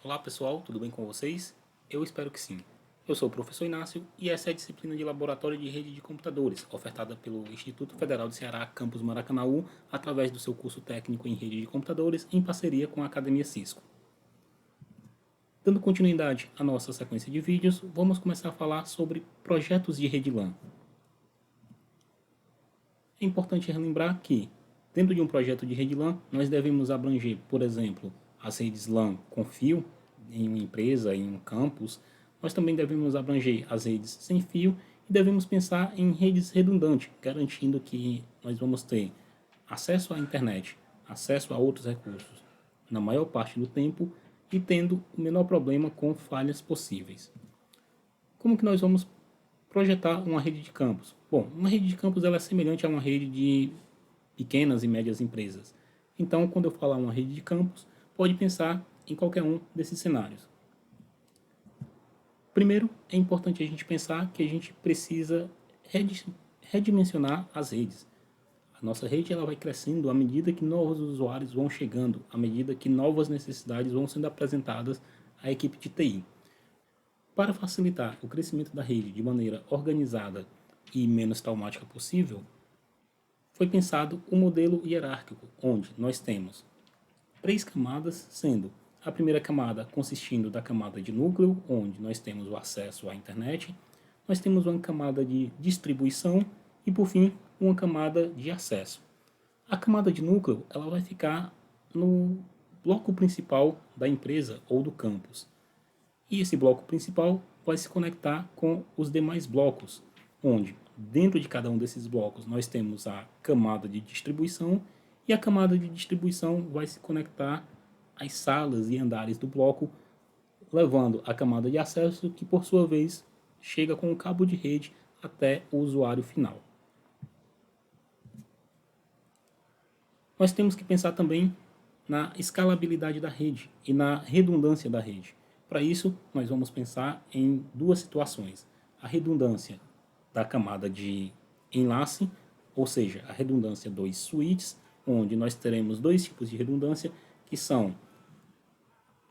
Olá pessoal, tudo bem com vocês? Eu espero que sim. Eu sou o professor Inácio e essa é a disciplina de Laboratório de Rede de Computadores, ofertada pelo Instituto Federal de Ceará, campus Maracanaú, através do seu curso técnico em Rede de Computadores, em parceria com a Academia Cisco. Dando continuidade à nossa sequência de vídeos, vamos começar a falar sobre projetos de rede LAN. É importante relembrar que, dentro de um projeto de rede LAN, nós devemos abranger, por exemplo, as redes LAN com fio, em uma empresa, em um campus. Nós também devemos abranger as redes sem fio e devemos pensar em redes redundantes, garantindo que nós vamos ter acesso à internet, acesso a outros recursos na maior parte do tempo e tendo o menor problema com falhas possíveis. Como que nós vamos projetar uma rede de campos? Bom, uma rede de campos ela é semelhante a uma rede de pequenas e médias empresas. Então, quando eu falar uma rede de campos, pode pensar em qualquer um desses cenários. Primeiro, é importante a gente pensar que a gente precisa redimensionar as redes. A nossa rede ela vai crescendo à medida que novos usuários vão chegando, à medida que novas necessidades vão sendo apresentadas à equipe de TI. Para facilitar o crescimento da rede de maneira organizada e menos traumática possível, foi pensado o modelo hierárquico, onde nós temos 3 camadas, sendo a primeira camada consistindo da camada de núcleo, onde nós temos o acesso à internet, nós temos uma camada de distribuição e, por fim, uma camada de acesso. A camada de núcleo ela vai ficar no bloco principal da empresa ou do campus. E esse bloco principal vai se conectar com os demais blocos, onde dentro de cada um desses blocos nós temos a camada de distribuição e a camada de distribuição vai se conectar às salas e andares do bloco, levando a camada de acesso que por sua vez chega com um cabo de rede até o usuário final. Nós temos que pensar também na escalabilidade da rede e na redundância da rede. Para isso, nós vamos pensar em duas situações. A redundância da camada de enlace, ou seja, a redundância dos switches, onde nós teremos dois tipos de redundância, que são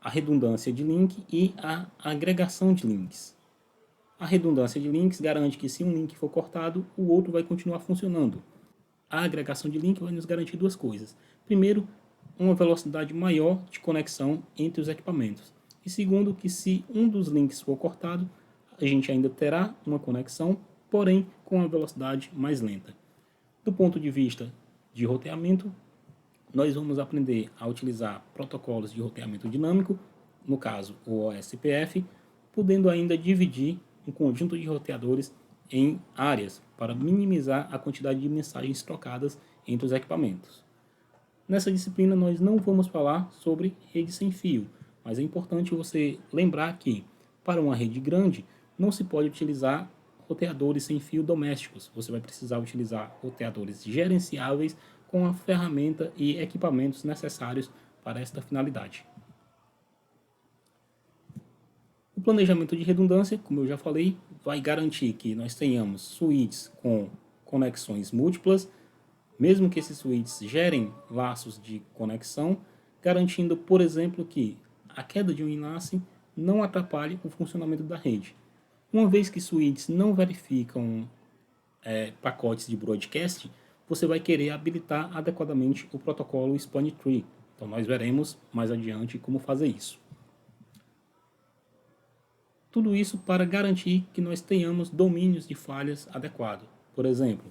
a redundância de link e a agregação de links. A redundância de links garante que se um link for cortado, o outro vai continuar funcionando. A agregação de link vai nos garantir duas coisas. Primeiro, uma velocidade maior de conexão entre os equipamentos. E segundo, que se um dos links for cortado, a gente ainda terá uma conexão, porém com uma velocidade mais lenta. Do ponto de vista de roteamento, nós vamos aprender a utilizar protocolos de roteamento dinâmico, no caso o OSPF, podendo ainda dividir um conjunto de roteadores em áreas para minimizar a quantidade de mensagens trocadas entre os equipamentos. Nessa disciplina nós não vamos falar sobre rede sem fio, mas é importante você lembrar que para uma rede grande não se pode utilizar roteadores sem fio domésticos. Você vai precisar utilizar roteadores gerenciáveis com a ferramenta e equipamentos necessários para esta finalidade. O planejamento de redundância, como eu já falei, vai garantir que nós tenhamos switches com conexões múltiplas, mesmo que esses switches gerem laços de conexão, garantindo, por exemplo, que a queda de um enlace não atrapalhe o funcionamento da rede. Uma vez que switches não verificam pacotes de broadcast, você vai querer habilitar adequadamente o protocolo Span Tree. Então nós veremos mais adiante como fazer isso. Tudo isso para garantir que nós tenhamos domínios de falhas adequados. Por exemplo,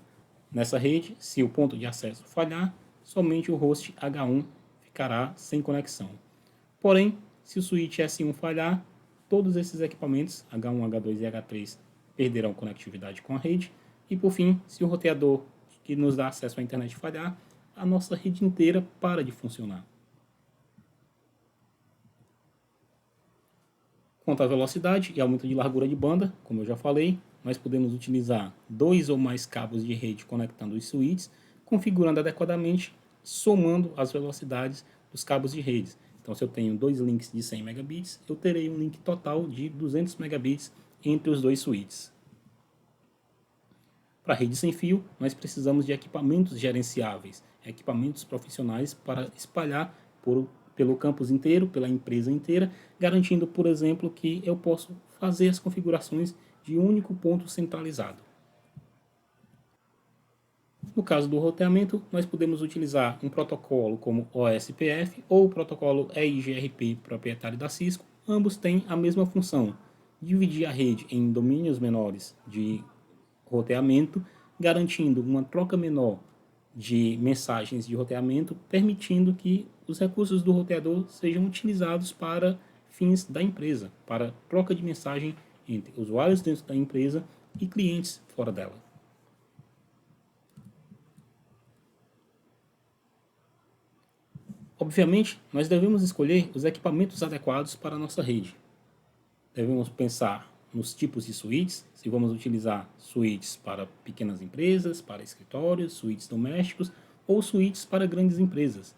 nessa rede, se o ponto de acesso falhar, somente o host H1 ficará sem conexão. Porém, se o switch S1 falhar, todos esses equipamentos, H1, H2 e H3, perderão conectividade com a rede. E por fim, se o roteador que nos dá acesso à internet falhar, a nossa rede inteira para de funcionar. Quanto à velocidade e aumento de largura de banda, como eu já falei, nós podemos utilizar 2 ou mais cabos de rede conectando os switches, configurando adequadamente, somando as velocidades dos cabos de rede. Então, se eu tenho dois links de 100 megabits, eu terei um link total de 200 megabits entre os dois switches. Para rede sem fio, nós precisamos de equipamentos gerenciáveis, equipamentos profissionais para espalhar por pelo campus inteiro, pela empresa inteira, garantindo, por exemplo, que eu posso fazer as configurações de um único ponto centralizado. No caso do roteamento, nós podemos utilizar um protocolo como OSPF ou o protocolo EIGRP proprietário da Cisco. Ambos têm a mesma função, dividir a rede em domínios menores de roteamento, garantindo uma troca menor de mensagens de roteamento, permitindo que os recursos do roteador sejam utilizados para fins da empresa, para troca de mensagem entre usuários dentro da empresa e clientes fora dela. Obviamente, nós devemos escolher os equipamentos adequados para a nossa rede. Devemos pensar nos tipos de suítes, se vamos utilizar suítes para pequenas empresas, para escritórios, suítes domésticos ou suítes para grandes empresas.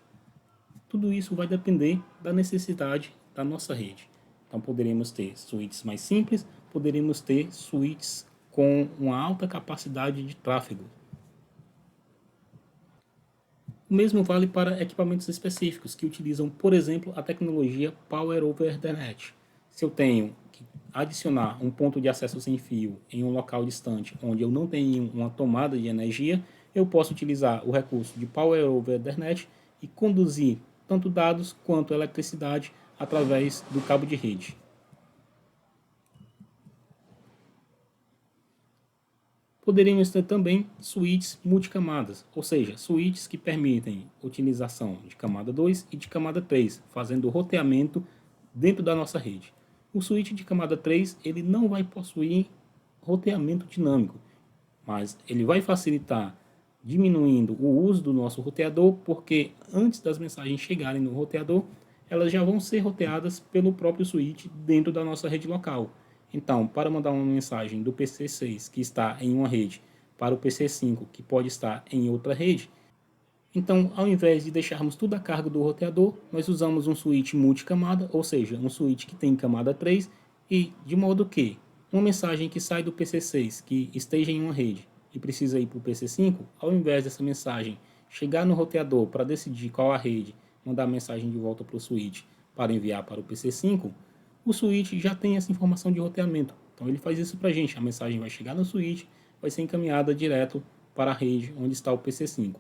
Tudo isso vai depender da necessidade da nossa rede. Então poderemos ter suítes mais simples, poderemos ter suítes com uma alta capacidade de tráfego. O mesmo vale para equipamentos específicos que utilizam, por exemplo, a tecnologia Power over Ethernet. Se eu tenho que adicionar um ponto de acesso sem fio em um local distante onde eu não tenho uma tomada de energia, eu posso utilizar o recurso de Power over Ethernet e conduzir tanto dados quanto eletricidade através do cabo de rede. Poderíamos ter também suítes multicamadas, ou seja, suítes que permitem utilização de camada 2 e de camada 3, fazendo o roteamento dentro da nossa rede. O suíte de camada 3 ele não vai possuir roteamento dinâmico, mas ele vai facilitar diminuindo o uso do nosso roteador, porque antes das mensagens chegarem no roteador, elas já vão ser roteadas pelo próprio switch dentro da nossa rede local. Então, para mandar uma mensagem do PC6 que está em uma rede para o PC5 que pode estar em outra rede, então, ao invés de deixarmos tudo a cargo do roteador, nós usamos um switch multicamada, ou seja, um switch que tem camada 3, e de modo que uma mensagem que sai do PC6 que esteja em uma rede e precisa ir para o PC5, ao invés dessa mensagem chegar no roteador para decidir qual a rede, mandar a mensagem de volta para o switch para enviar para o PC5, o switch já tem essa informação de roteamento. Então ele faz isso para a gente, a mensagem vai chegar no switch, vai ser encaminhada direto para a rede onde está o PC5.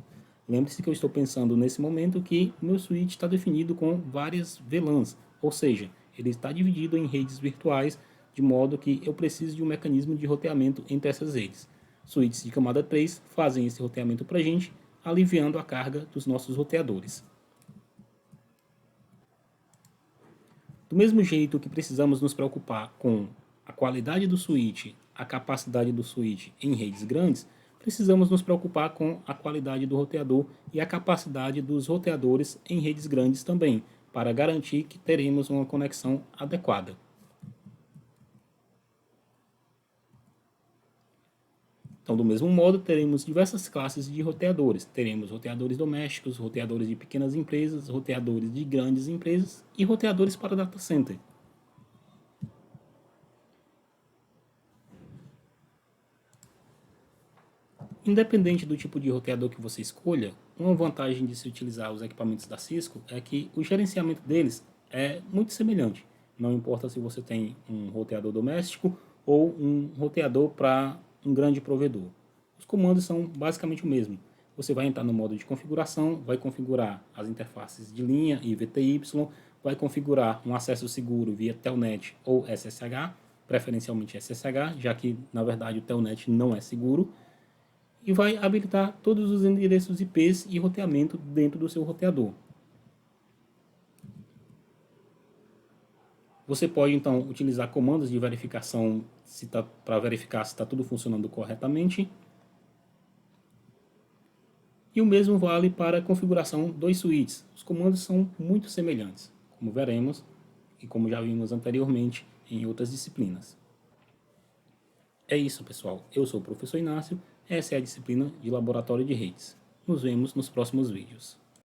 Lembre-se que eu estou pensando nesse momento que o meu switch está definido com várias VLANs, ou seja, ele está dividido em redes virtuais, de modo que eu preciso de um mecanismo de roteamento entre essas redes. Switches de camada 3 fazem esse roteamento para a gente, aliviando a carga dos nossos roteadores. Do mesmo jeito que precisamos nos preocupar com a qualidade do switch, a capacidade do switch em redes grandes, precisamos nos preocupar com a qualidade do roteador e a capacidade dos roteadores em redes grandes também, para garantir que teremos uma conexão adequada. Então, do mesmo modo, teremos diversas classes de roteadores. Teremos roteadores domésticos, roteadores de pequenas empresas, roteadores de grandes empresas e roteadores para data center. Independente do tipo de roteador que você escolha, uma vantagem de se utilizar os equipamentos da Cisco é que o gerenciamento deles é muito semelhante. Não importa se você tem um roteador doméstico ou um roteador para um grande provedor. Os comandos são basicamente o mesmo. Você vai entrar no modo de configuração, vai configurar as interfaces de linha e VTY, vai configurar um acesso seguro via Telnet ou SSH, preferencialmente SSH, já que na verdade o Telnet não é seguro, e vai habilitar todos os endereços IPs e roteamento dentro do seu roteador. Você pode então utilizar comandos de verificação para verificar se está tudo funcionando corretamente. E o mesmo vale para a configuração dos switches. Os comandos são muito semelhantes, como veremos e como já vimos anteriormente em outras disciplinas. É isso, pessoal. Eu sou o professor Inácio. Essa é a disciplina de Laboratório de Redes. Nos vemos nos próximos vídeos.